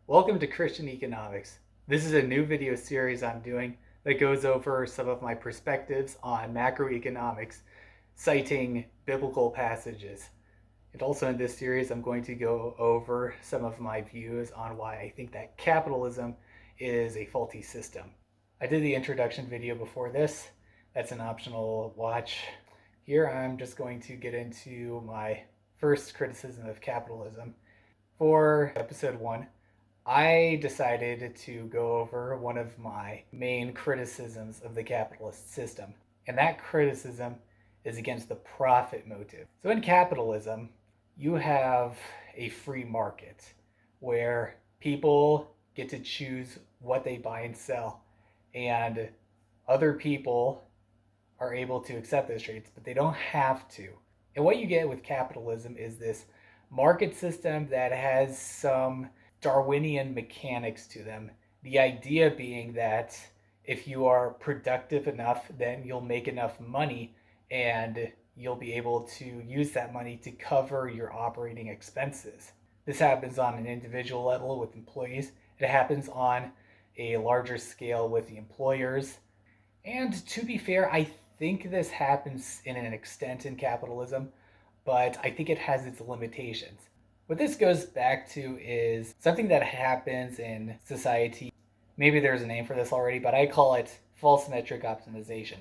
Welcome to Christian Economics. This is a new video series I'm doing that goes over some of my perspectives on macroeconomics, citing biblical passages. And also in this series, I'm going to go over some of my views on why I think that capitalism is a faulty system. I did the introduction video before this. That's an optional watch. Here I'm just going to get into my first criticism of capitalism. For episode 1, I decided to go over one of my main criticisms of the capitalist system, and that criticism is against the profit motive. So in capitalism, you have a free market where people get to choose what they buy and sell, and other people are able to accept those trades, but they don't have to. And what you get with capitalism is this market system that has some Darwinian mechanics to them. The idea being that if you are productive enough, then you'll make enough money and you'll be able to use that money to cover your operating expenses. This happens on an individual level with employees. It happens on a larger scale with the employers. And to be fair, I think this happens in an extent in capitalism, but I think it has its limitations. What this goes back to is something that happens in society. Maybe there's a name for this already, but I call it false metric optimization.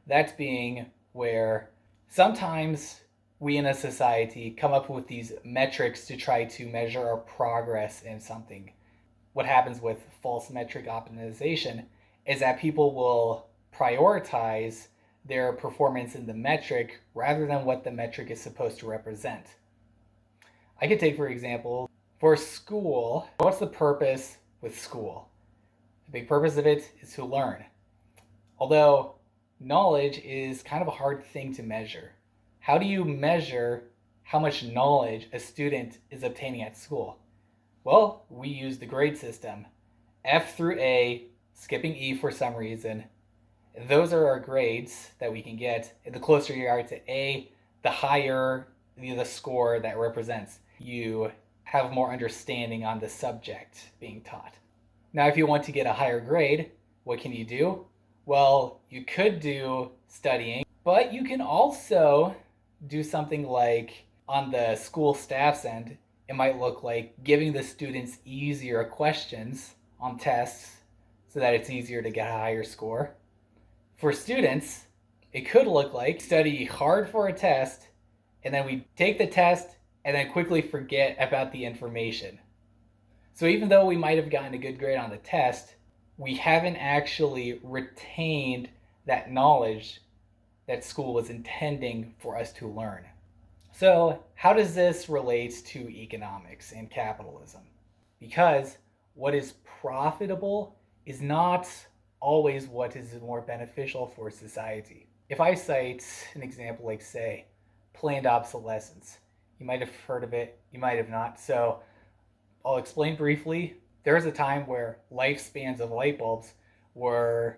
That being where sometimes we in a society come up with these metrics to try to measure our progress in something. What happens with false metric optimization is that people will prioritize their performance in the metric rather than what the metric is supposed to represent. I could take, for example, for school, what's the purpose with school? The big purpose of it is to learn. Although knowledge is kind of a hard thing to measure. How do you measure how much knowledge a student is obtaining at school? Well, we use the grade system. F through A, skipping E for some reason. Those are our grades that we can get. And the closer you are to A, the higher the score that represents. You have more understanding on the subject being taught. Now, if you want to get a higher grade, what can you do? Well, you could do studying, but you can also do something like on the school staff's end, it might look like giving the students easier questions on tests so that it's easier to get a higher score. For students, it could look like study hard for a test, and then we take the test and then quickly forget about the information. So even though we might have gotten a good grade on the test, we haven't actually retained that knowledge that school was intending for us to learn. So how does this relate to economics and capitalism? Because what is profitable is not always what is more beneficial for society. If I cite an example like, say, planned obsolescence, you might have heard of it, you might have not. So I'll explain briefly. There was a time where lifespans of light bulbs are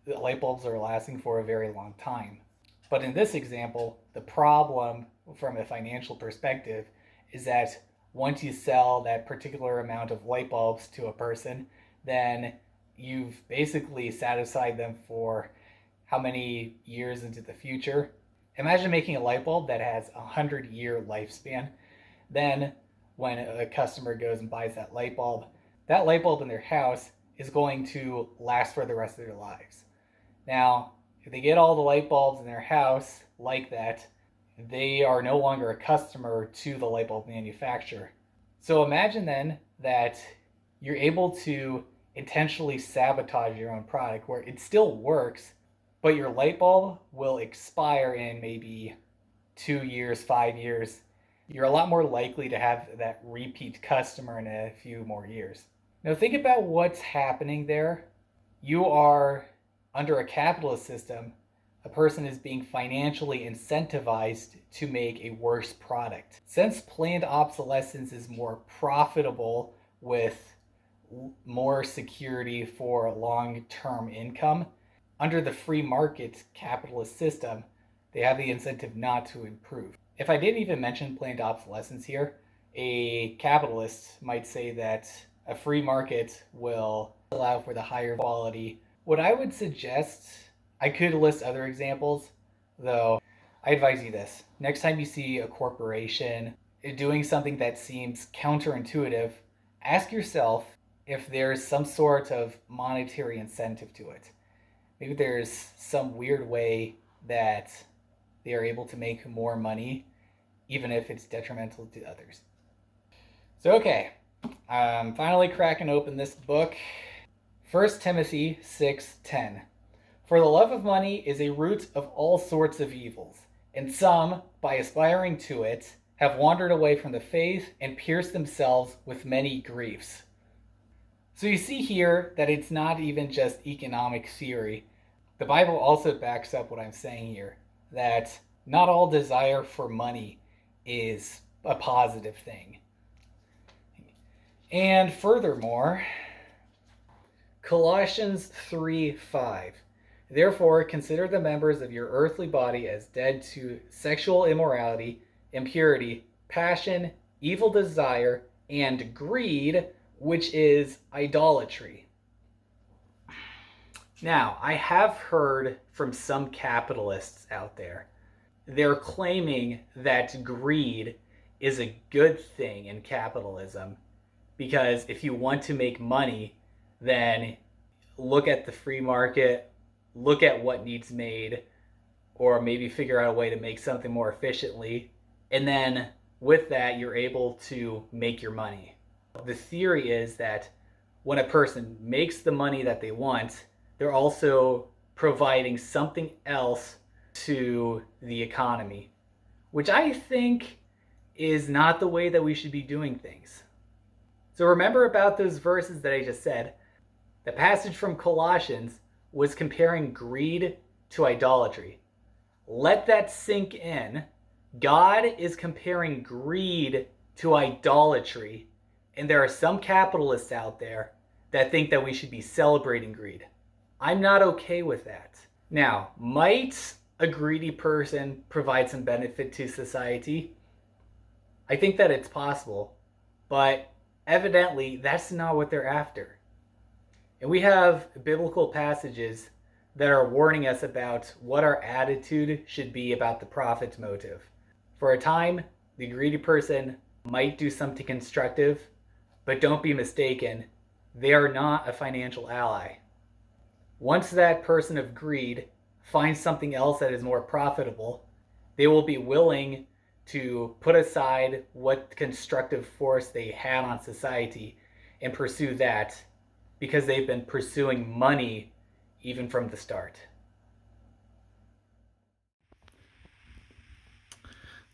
lasting for a very long time. But in this example, the problem from a financial perspective is that once you sell that particular amount of light bulbs to a person, then you've basically satisfied them for how many years into the future. Imagine making a light bulb that has a 100-year lifespan. Then when a customer goes and buys that light bulb in their house is going to last for the rest of their lives. Now, if they get all the light bulbs in their house like that, they are no longer a customer to the light bulb manufacturer. So imagine then that you're able to intentionally sabotage your own product where it still works, but your light bulb will expire in maybe 2 years, 5 years. You're a lot more likely to have that repeat customer in a few more years. Now think about what's happening there. You are under a capitalist system. A person is being financially incentivized to make a worse product. Since planned obsolescence is more profitable with more security for long-term income, under the free market capitalist system, they have the incentive not to improve. If I didn't even mention planned obsolescence here, a capitalist might say that A free market will allow for the higher quality. What I would suggest, I could list other examples, though I advise you this. Next time you see a corporation doing something that seems counterintuitive, ask yourself if there's some sort of monetary incentive to it. Maybe there's some weird way that they are able to make more money, even if it's detrimental to others. So, okay, I'm finally cracking open this book. 1 Timothy 6:10. For the love of money is a root of all sorts of evils, and some, by aspiring to it, have wandered away from the faith and pierced themselves with many griefs. So you see here that it's not even just economic theory. The Bible also backs up what I'm saying here, that not all desire for money is a positive thing. And furthermore, Colossians 3:5. Therefore, consider the members of your earthly body as dead to sexual immorality, impurity, passion, evil desire, and greed, which is idolatry. Now, I have heard from some capitalists out there, they're claiming that greed is a good thing in capitalism because if you want to make money, then look at the free market, look at what needs made, or maybe figure out a way to make something more efficiently. And then with that, you're able to make your money. The theory is that when a person makes the money that they want, they're also providing something else to the economy, which I think is not the way that we should be doing things. So remember about those verses that I just said. The passage from Colossians was comparing greed to idolatry. Let that sink in. God is comparing greed to idolatry, and there are some capitalists out there that think that we should be celebrating greed. I'm not okay with that. Now, might a greedy person provide some benefit to society? I think that it's possible, but evidently that's not what they're after. And we have biblical passages that are warning us about what our attitude should be about the profit motive. For a time, the greedy person might do something constructive, but don't be mistaken, they are not a financial ally. Once that person of greed finds something else that is more profitable, they will be willing to put aside what constructive force they had on society and pursue that because they've been pursuing money even from the start.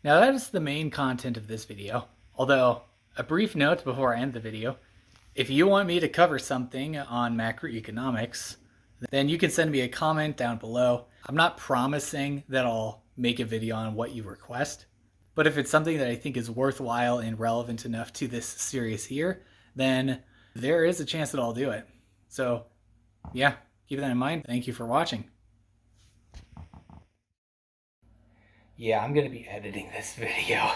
Now that is the main content of this video, although a brief note before I end the video, if you want me to cover something on macroeconomics, then you can send me a comment down below. I'm not promising that I'll make a video on what you request, but if it's something that I think is worthwhile and relevant enough to this series here, then there is a chance that I'll do it. So yeah, keep that in mind. Thank you for watching. Yeah, I'm going to be editing this video.